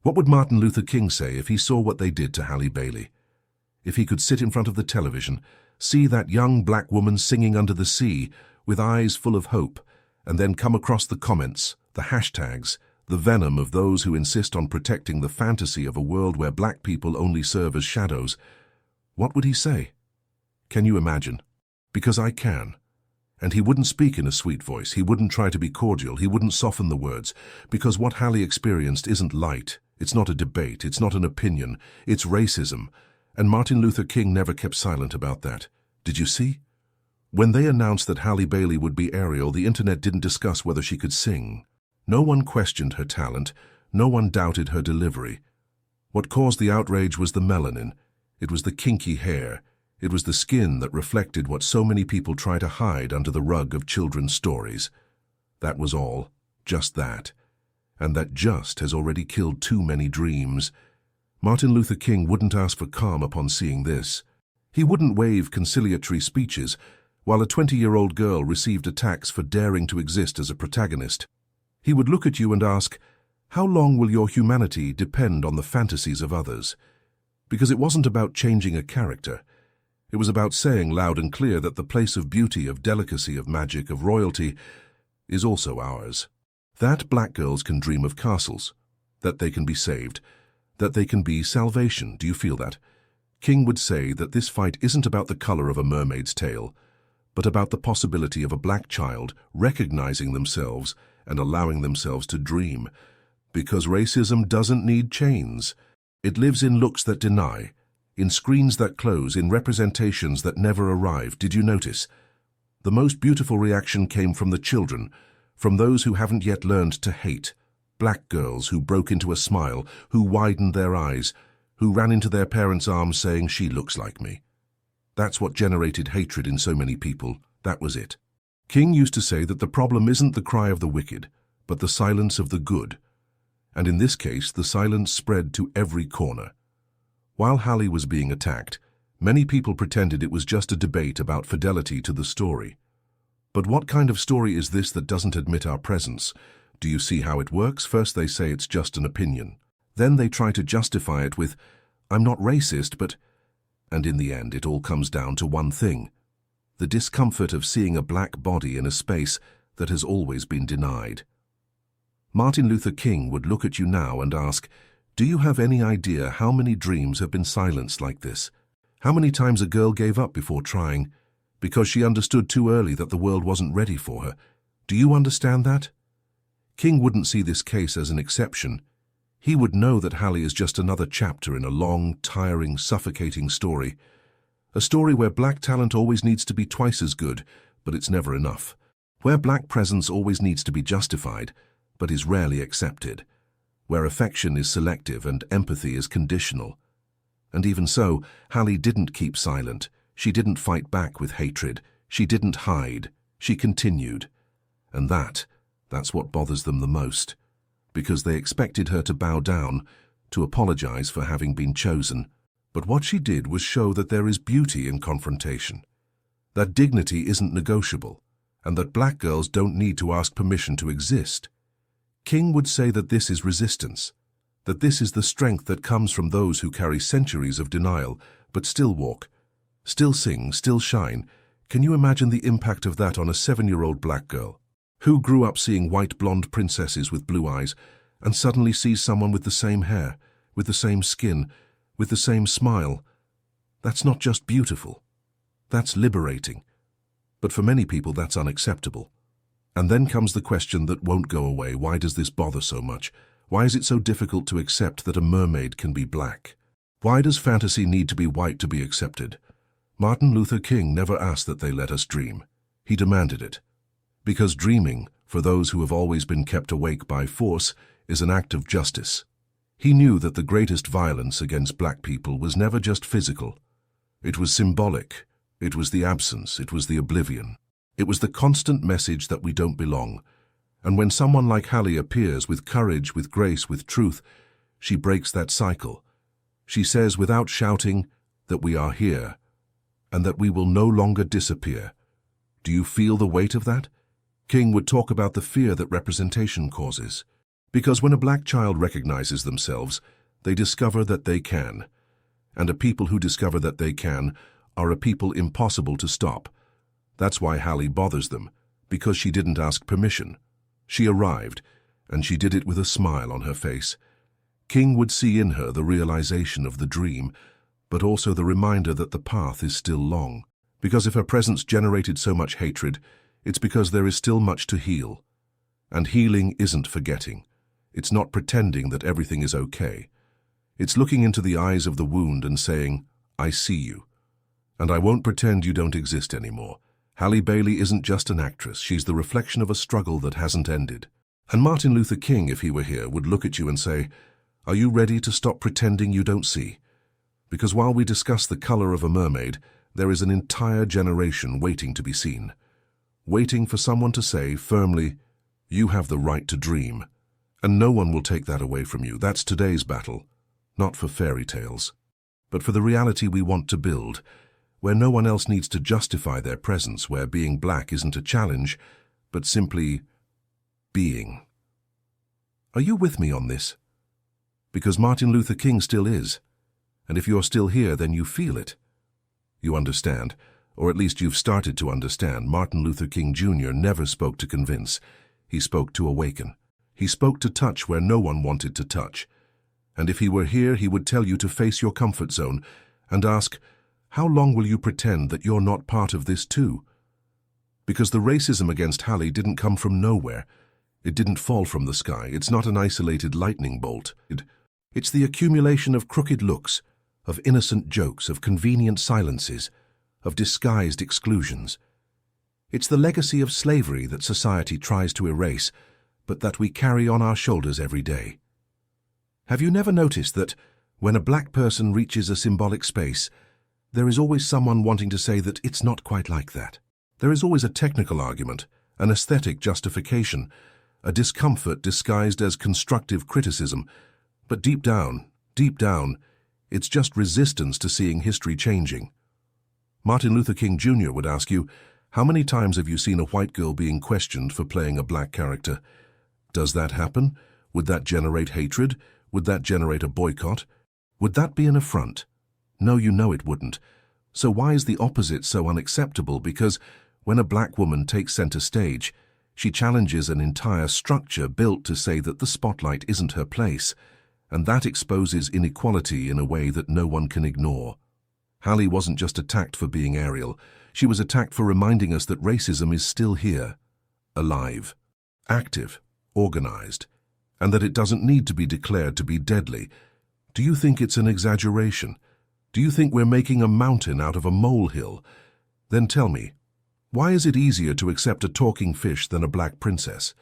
What would Martin Luther King say if he saw what they did to Halle Bailey? If he could sit in front of the television, see that young black woman singing under the sea with eyes full of hope, and then come across the comments, the hashtags, the venom of those who insist on protecting the fantasy of a world where black people only serve as shadows, what would he say? Can you imagine? Because I can. And he wouldn't speak in a sweet voice, he wouldn't try to be cordial, he wouldn't soften the words, because what Halle experienced isn't light, it's not a debate, it's not an opinion, it's racism. And Martin Luther King never kept silent about that. Did you see? When they announced that Halle Bailey would be Ariel, the internet didn't discuss whether she could sing. No one questioned her talent, no one doubted her delivery. What caused the outrage was the melanin, it was the kinky hair, it was the skin that reflected what so many people try to hide under the rug of children's stories. That was all, just that. And that just has already killed too many dreams. Martin Luther King wouldn't ask for calm upon seeing this. He wouldn't wave conciliatory speeches, while a 20-year-old girl received attacks for daring to exist as a protagonist. He would look at you and ask, how long will your humanity depend on the fantasies of others? Because it wasn't about changing a character. It was about saying loud and clear that the place of beauty, of delicacy, of magic, of royalty is also ours. That black girls can dream of castles, that they can be saved, that they can be salvation. Do you feel that? King would say that this fight isn't about the color of a mermaid's tail, but about the possibility of a black child recognizing themselves and allowing themselves to dream. Because racism doesn't need chains. It lives in looks that deny, in screens that close, in representations that never arrive. Did you notice? The most beautiful reaction came from the children, from those who haven't yet learned to hate. Black girls who broke into a smile, who widened their eyes, who ran into their parents' arms saying, "She looks like me." That's what generated hatred in so many people. That was it. King used to say that the problem isn't the cry of the wicked, but the silence of the good. And in this case, the silence spread to every corner. While Halle was being attacked, many people pretended it was just a debate about fidelity to the story. But what kind of story is this that doesn't admit our presence? Do you see how it works? First they say it's just an opinion. Then they try to justify it with, "I'm not racist, but..." And in the end, it all comes down to one thing: the discomfort of seeing a black body in a space that has always been denied. Martin Luther King would look at you now and ask, do you have any idea how many dreams have been silenced like this? How many times a girl gave up before trying, because she understood too early that the world wasn't ready for her? Do you understand that? King wouldn't see this case as an exception. He would know that Halle is just another chapter in a long, tiring, suffocating story. A story where black talent always needs to be twice as good, but it's never enough. Where black presence always needs to be justified, but is rarely accepted. Where affection is selective and empathy is conditional. And even so, Halle didn't keep silent. She didn't fight back with hatred. She didn't hide. She continued. And that's what bothers them the most. Because they expected her to bow down, to apologize for having been chosen. But what she did was show that there is beauty in confrontation, that dignity isn't negotiable, and that black girls don't need to ask permission to exist. King would say that this is resistance, that this is the strength that comes from those who carry centuries of denial, but still walk, still sing, still shine. Can you imagine the impact of that on a 7-year-old black girl, who grew up seeing white blonde princesses with blue eyes, and suddenly sees someone with the same hair, with the same skin, with the same smile? That's not just beautiful. That's liberating. But for many people, that's unacceptable. And then comes the question that won't go away. Why does this bother so much? Why is it so difficult to accept that a mermaid can be black? Why does fantasy need to be white to be accepted? Martin Luther King never asked that they let us dream. He demanded it. Because dreaming, for those who have always been kept awake by force, is an act of justice. He knew that the greatest violence against black people was never just physical. It was symbolic. It was the absence. It was the oblivion. It was the constant message that we don't belong. And when someone like Halle appears with courage, with grace, with truth, she breaks that cycle. She says without shouting that we are here and that we will no longer disappear. Do you feel the weight of that? King would talk about the fear that representation causes. Because when a black child recognizes themselves, they discover that they can. And a people who discover that they can are a people impossible to stop. That's why Halle bothers them, because she didn't ask permission. She arrived, and she did it with a smile on her face. King would see in her the realization of the dream, but also the reminder that the path is still long. Because if her presence generated so much hatred, it's because there is still much to heal. And healing isn't forgetting. It's not pretending that everything is okay. It's looking into the eyes of the wound and saying, I see you. And I won't pretend you don't exist anymore. Halle Bailey isn't just an actress, she's the reflection of a struggle that hasn't ended. And Martin Luther King, if he were here, would look at you and say, are you ready to stop pretending you don't see? Because while we discuss the color of a mermaid, there is an entire generation waiting to be seen. Waiting for someone to say firmly, you have the right to dream. And no one will take that away from you. That's today's battle. Not for fairy tales, but for the reality we want to build, where no one else needs to justify their presence, where being black isn't a challenge, but simply being. Are you with me on this? Because Martin Luther King still is, and if you're still here, then you feel it. You understand, or at least you've started to understand. Martin Luther King Jr. never spoke to convince, he spoke to awaken. He spoke to touch where no one wanted to touch. And if he were here, he would tell you to face your comfort zone and ask, how long will you pretend that you're not part of this too? Because the racism against Halle didn't come from nowhere. It didn't fall from the sky. It's not an isolated lightning bolt. It's the accumulation of crooked looks, of innocent jokes, of convenient silences, of disguised exclusions. It's the legacy of slavery that society tries to erase, but that we carry on our shoulders every day. Have you never noticed that when a black person reaches a symbolic space, there is always someone wanting to say that it's not quite like that? There is always a technical argument, an aesthetic justification, a discomfort disguised as constructive criticism, but deep down, it's just resistance to seeing history changing. Martin Luther King Jr. would ask you, how many times have you seen a white girl being questioned for playing a black character? Does that happen? Would that generate hatred? Would that generate a boycott? Would that be an affront? No, you know it wouldn't. So why is the opposite so unacceptable? Because when a black woman takes center stage, she challenges an entire structure built to say that the spotlight isn't her place, and that exposes inequality in a way that no one can ignore. Halle wasn't just attacked for being Ariel, she was attacked for reminding us that racism is still here, alive, active, organized, and that it doesn't need to be declared to be deadly. Do you think it's an exaggeration? Do you think we're making a mountain out of a molehill? Then tell me, why is it easier to accept a talking fish than a black princess?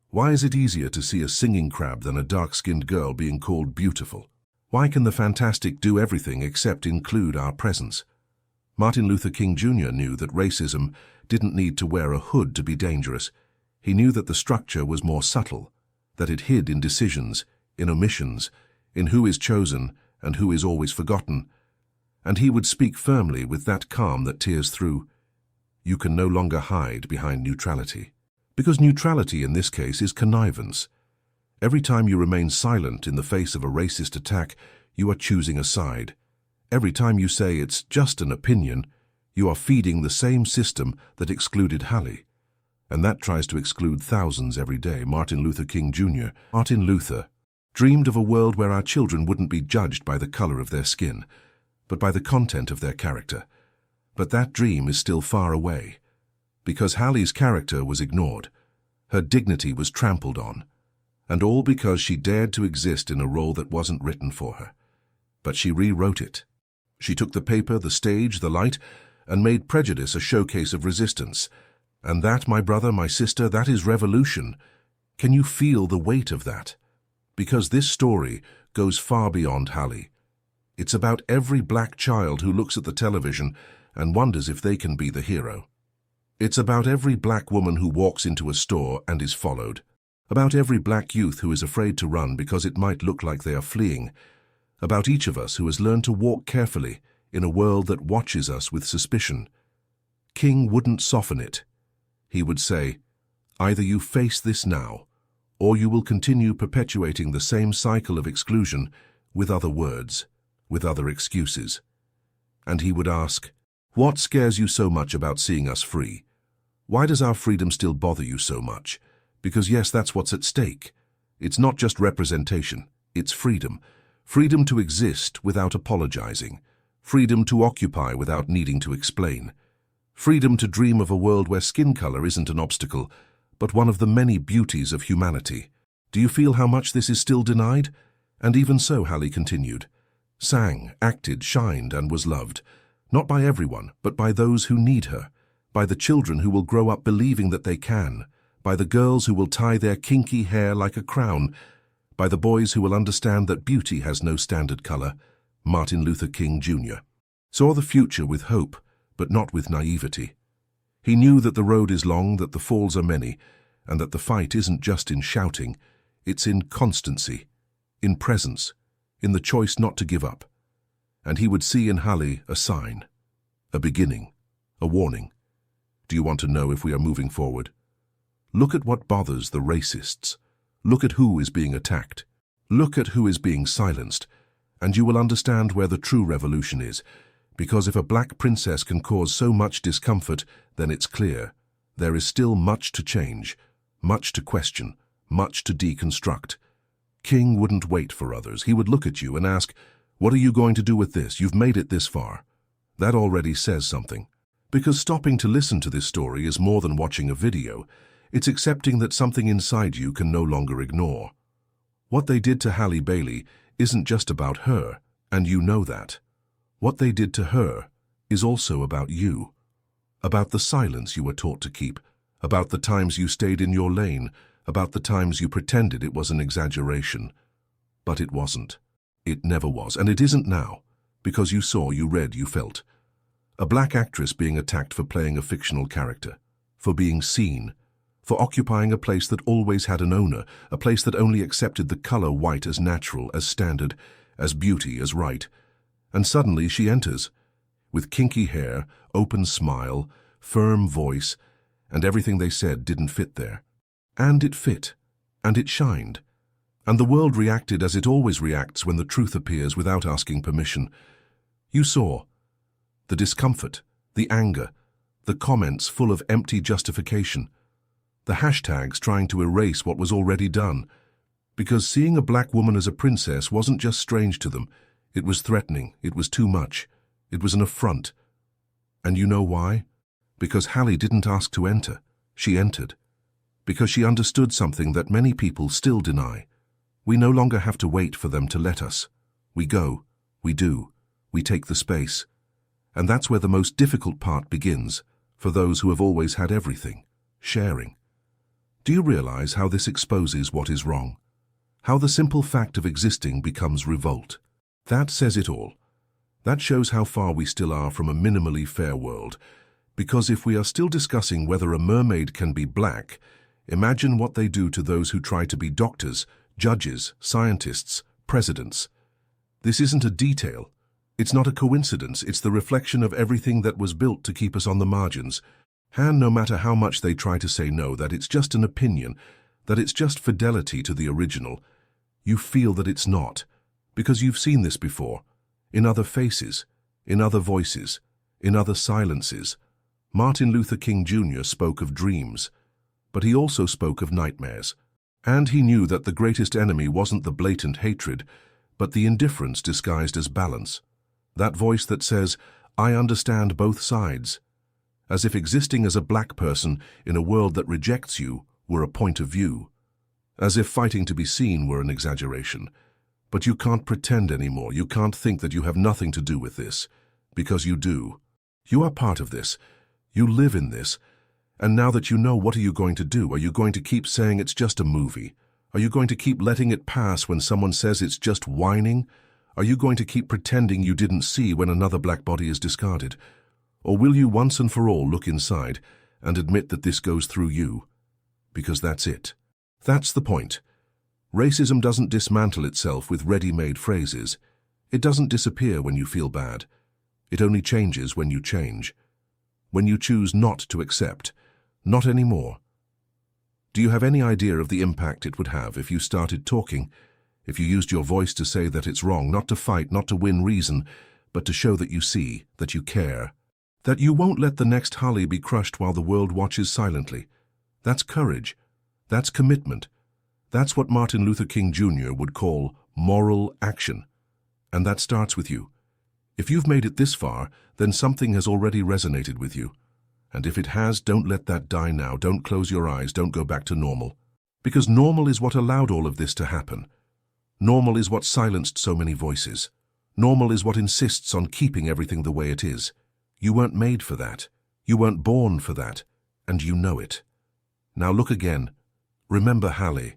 Why is it easier to see a singing crab than a dark-skinned girl being called beautiful? Why can the fantastic do everything except include our presence? Martin Luther King Jr. knew that racism didn't need to wear a hood to be dangerous. He knew that the structure was more subtle, that it hid in decisions, in omissions, in who is chosen and who is always forgotten. And he would speak firmly with that calm that tears through. You can no longer hide behind neutrality. Because neutrality in this case is connivance. Every time you remain silent in the face of a racist attack, you are choosing a side. Every time you say it's just an opinion, you are feeding the same system that excluded Halle. And that tries to exclude thousands every day. Martin Luther King Jr. Martin Luther dreamed of a world where our children wouldn't be judged by the color of their skin, but by the content of their character. But that dream is still far away, because Halle's character was ignored, her dignity was trampled on, and all because she dared to exist in a role that wasn't written for her. But she rewrote it. She took the paper, the stage, the light, and made prejudice a showcase of resistance. And that, my brother, my sister, that is revolution. Can you feel the weight of that? Because this story goes far beyond Halle. It's about every black child who looks at the television and wonders if they can be the hero. It's about every black woman who walks into a store and is followed. About every black youth who is afraid to run because it might look like they are fleeing. About each of us who has learned to walk carefully in a world that watches us with suspicion. King wouldn't soften it. He would say, either you face this now, or you will continue perpetuating the same cycle of exclusion with other words, with other excuses. And he would ask, "What scares you so much about seeing us free? Why does our freedom still bother you so much?" Because yes, that's what's at stake. It's not just representation, it's freedom. Freedom to exist without apologizing. Freedom to occupy without needing to explain. Freedom to dream of a world where skin color isn't an obstacle, but one of the many beauties of humanity. Do you feel how much this is still denied? And even so, Halle continued, sang, acted, shined, and was loved, not by everyone, but by those who need her, by the children who will grow up believing that they can, by the girls who will tie their kinky hair like a crown, by the boys who will understand that beauty has no standard color. Martin Luther King Jr. saw the future with hope, but not with naivety. He knew that the road is long, that the falls are many, and that the fight isn't just in shouting, it's in constancy, in presence, in the choice not to give up. And he would see in Halle a sign, a beginning, a warning. Do you want to know if we are moving forward? Look at what bothers the racists. Look at who is being attacked. Look at who is being silenced, and you will understand where the true revolution is. Because if a black princess can cause so much discomfort, then it's clear. There is still much to change, much to question, much to deconstruct. King wouldn't wait for others. He would look at you and ask, "What are you going to do with this? You've made it this far." That already says something. Because stopping to listen to this story is more than watching a video. It's accepting that something inside you can no longer ignore. What they did to Halle Bailey isn't just about her, and you know that. What they did to her is also about you. About the silence you were taught to keep, about the times you stayed in your lane, about the times you pretended it was an exaggeration. But it wasn't. It never was, and it isn't now, because you saw, you read, you felt. A black actress being attacked for playing a fictional character, for being seen, for occupying a place that always had an owner, a place that only accepted the color white as natural, as standard, as beauty, as right. And suddenly she enters, with kinky hair, open smile, firm voice, and everything they said didn't fit there. And it fit, and it shined. And the world reacted as it always reacts when the truth appears without asking permission. You saw the discomfort, the anger, the comments full of empty justification, the hashtags trying to erase what was already done. Because seeing a black woman as a princess wasn't just strange to them, it was threatening, it was too much, it was an affront. And you know why? Because Halle didn't ask to enter, she entered. Because she understood something that many people still deny. We no longer have to wait for them to let us. We go, we do, we take the space. And that's where the most difficult part begins, for those who have always had everything, sharing. Do you realize how this exposes what is wrong? How the simple fact of existing becomes revolt? That says it all. That shows how far we still are from a minimally fair world. Because if we are still discussing whether a mermaid can be black, imagine what they do to those who try to be doctors, judges, scientists, presidents. This isn't a detail. It's not a coincidence. It's the reflection of everything that was built to keep us on the margins. And no matter how much they try to say no, that it's just an opinion, that it's just fidelity to the original, you feel that it's not, because you've seen this before, in other faces, in other voices, in other silences. Martin Luther King Jr. spoke of dreams, but he also spoke of nightmares. And he knew that the greatest enemy wasn't the blatant hatred, but the indifference disguised as balance. That voice that says, "I understand both sides," as if existing as a black person in a world that rejects you were a point of view, as if fighting to be seen were an exaggeration. But you can't pretend anymore. You can't think that you have nothing to do with this, because you do. You are part of this. You live in this. And now that you know, what are you going to do? Are you going to keep saying it's just a movie? Are you going to keep letting it pass when someone says it's just whining? Are you going to keep pretending you didn't see when another black body is discarded? Or will you once and for all look inside and admit that this goes through you? Because that's it. That's the point. Racism doesn't dismantle itself with ready-made phrases. It doesn't disappear when you feel bad. It only changes when you change. When you choose not to accept. Not anymore. Do you have any idea of the impact it would have if you started talking, if you used your voice to say that it's wrong, not to fight, not to win reason, but to show that you see, that you care, that you won't let the next Halle be crushed while the world watches silently? That's courage. That's commitment. That's what Martin Luther King Jr. would call moral action. And that starts with you. If you've made it this far, then something has already resonated with you. And if it has, don't let that die now. Don't close your eyes. Don't go back to normal. Because normal is what allowed all of this to happen. Normal is what silenced so many voices. Normal is what insists on keeping everything the way it is. You weren't made for that. You weren't born for that. And you know it. Now look again. Remember Halle.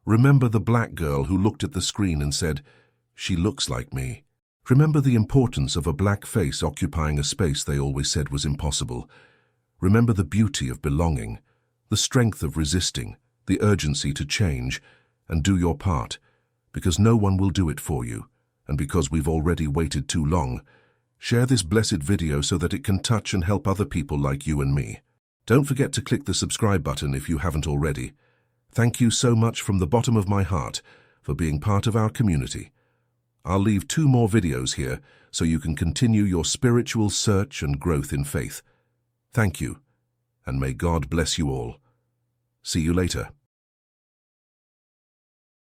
Remember the black girl who looked at the screen and said, "She looks like me." Remember the importance of a black face occupying a space they always said was impossible. Remember the beauty of belonging, the strength of resisting, the urgency to change, and do your part, because no one will do it for you, and because we've already waited too long. Share this blessed video so that it can touch and help other people like you and me. Don't forget to click the subscribe button if you haven't already. Thank you so much from the bottom of my heart for being part of our community. I'll leave 2 more videos here so you can continue your spiritual search and growth in faith. Thank you, and may God bless you all. See you later.